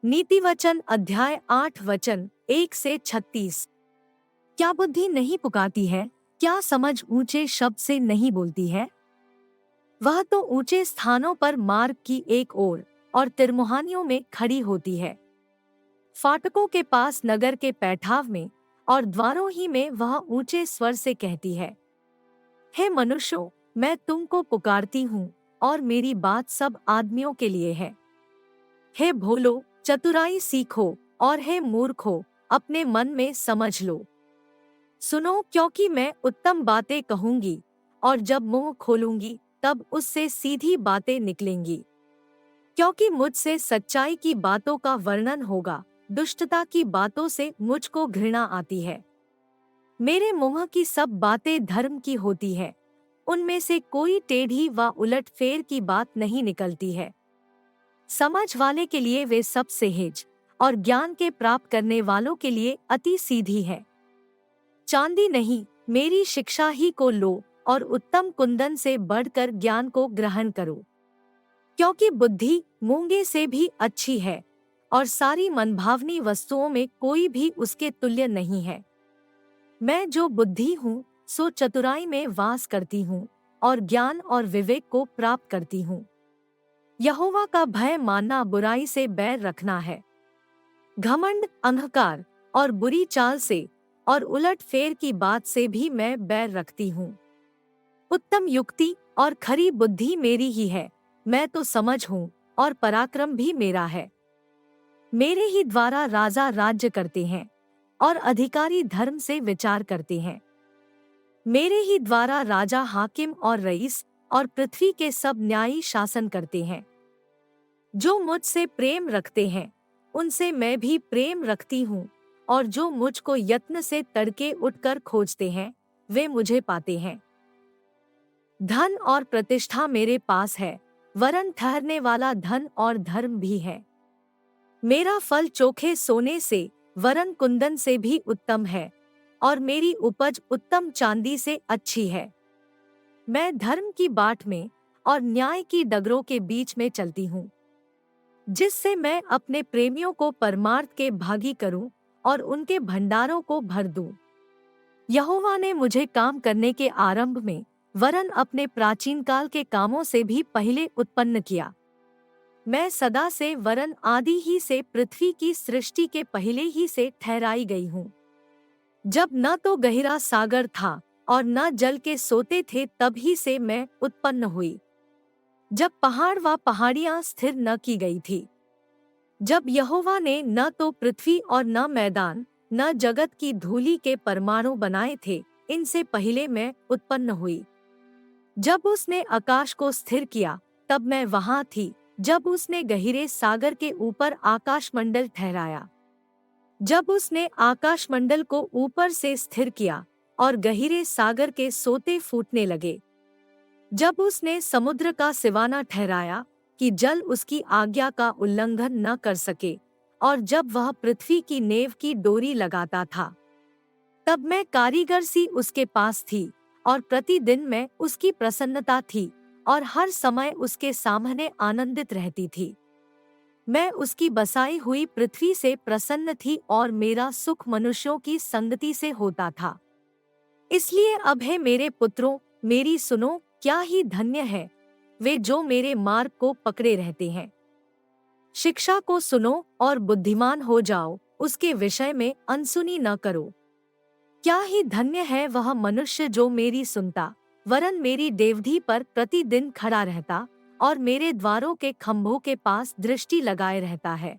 नीति वचन अध्याय 8 वचन 1 से 36। क्या बुद्धि नहीं पुकारती है? क्या समझ ऊंचे शब्द से नहीं बोलती है? वह तो ऊंचे स्थानों पर मार्ग की एक ओर और तिरमुहानियों में खड़ी होती है। फाटकों के पास नगर के पैठाव में और द्वारों ही में वह ऊंचे स्वर से कहती है, हे मनुष्यों, मैं तुमको पुकारती हूँ और मेरी बात सब आदमियों के लिए है। हे भोलो, चतुराई सीखो, और हे मूर्खो, अपने मन में समझ लो। सुनो, क्योंकि मैं उत्तम बातें कहूंगी और जब मुंह खोलूंगी तब उससे सीधी बातें निकलेंगी। क्योंकि मुझसे सच्चाई की बातों का वर्णन होगा, दुष्टता की बातों से मुझको घृणा आती है। मेरे मुंह की सब बातें धर्म की होती है, उनमें से कोई टेढ़ी व उलट फेर की बात नहीं निकलती है। समझ वाले के लिए वे सब सहज और ज्ञान के प्राप्त करने वालों के लिए अति सीधी है। चांदी नहीं, मेरी शिक्षा ही को लो और उत्तम कुंदन से बढ़कर ज्ञान को ग्रहण करो। क्योंकि बुद्धि मूंगे से भी अच्छी है और सारी मनभावनी वस्तुओं में कोई भी उसके तुल्य नहीं है। मैं जो बुद्धि हूँ सो चतुराई में वास करती हूँ और ज्ञान और विवेक को प्राप्त करती हूँ। यहोवा का भय मानना बुराई से बैर रखना है। घमंड, अहंकार और बुरी चाल से और उलट फेर की बात से भी मैं बैर रखती हूँ। उत्तम युक्ति और खरी बुद्धि मेरी ही है, मैं तो समझ हूँ और पराक्रम भी मेरा है। मेरे ही द्वारा राजा राज्य करते हैं और अधिकारी धर्म से विचार करते हैं। मेरे ही द्वारा राजा, हाकिम और रईस और पृथ्वी के सब न्यायी शासन करते हैं। जो मुझसे प्रेम रखते हैं उनसे मैं भी प्रेम रखती हूँ, और जो मुझको यत्न से तड़के उठकर खोजते हैं वे मुझे पाते हैं। धन और प्रतिष्ठा मेरे पास है, वरन ठहरने वाला धन और धर्म भी है। मेरा फल चोखे सोने से वरन कुंदन से भी उत्तम है, और मेरी उपज उत्तम चांदी से अच्छी है। मैं धर्म की बाट में और न्याय की डगरों के बीच में चलती हूँ, जिससे मैं अपने प्रेमियों को परमार्थ के भागी करूं और उनके भंडारों को भर दूं। यहोवा ने मुझे काम करने के आरंभ में वरन अपने प्राचीन काल के कामों से भी पहले उत्पन्न किया। मैं सदा से वरन आदि ही से पृथ्वी की सृष्टि के पहले ही से ठहराई गई हूँ। जब न तो गहरा सागर था और न जल के सोते थे, तब ही से मैं उत्पन्न हुई। जब पहाड़ व पहाड़ियां स्थिर न की गई थी, जब यहोवा ने न तो पृथ्वी और न मैदान न जगत की धूलि के परमाणु बनाए थे, इनसे पहले मैं उत्पन्न हुई। जब उसने आकाश को स्थिर किया तब मैं वहां थी। जब उसने गहरे सागर के ऊपर आकाशमंडल ठहराया, जब उसने आकाशमंडल को ऊपर से स्थिर किया और गहरे सागर के सोते फूटने लगे, जब उसने समुद्र का सिवाना ठहराया कि जल उसकी आज्ञा का उल्लंघन न कर सके, और जब वह पृथ्वी की नेव की डोरी लगाता था, तब मैं कारीगर सी उसके पास थी और प्रतिदिन मैं उसकी प्रसन्नता थी और हर समय उसके सामने आनंदित रहती थी। मैं उसकी बसाई हुई पृथ्वी से प्रसन्न थी और मेरा सुख मनुष्यों की संगति से होता था। इसलिए अब हे मेरे पुत्रों, मेरी सुनो, क्या ही धन्य है वे जो मेरे मार्ग को पकड़े रहते हैं। शिक्षा को सुनो और बुद्धिमान हो जाओ, उसके विषय में अनसुनी न करो। क्या ही धन्य है वह मनुष्य जो मेरी सुनता, वरन मेरी देवधी पर प्रतिदिन खड़ा रहता और मेरे द्वारों के खंभों के पास दृष्टि लगाए रहता है।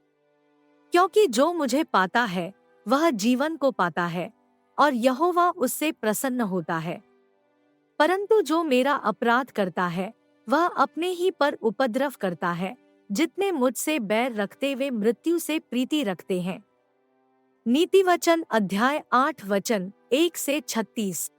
क्योंकि जो मुझे पाता है वह जीवन को पाता है और यहोवा उससे प्रसन्न होता है। परंतु जो मेरा अपराध करता है वह अपने ही पर उपद्रव करता है। जितने मुझसे बैर रखते वे मृत्यु से प्रीति रखते हैं। नीति वचन अध्याय 8 वचन 1 से 36।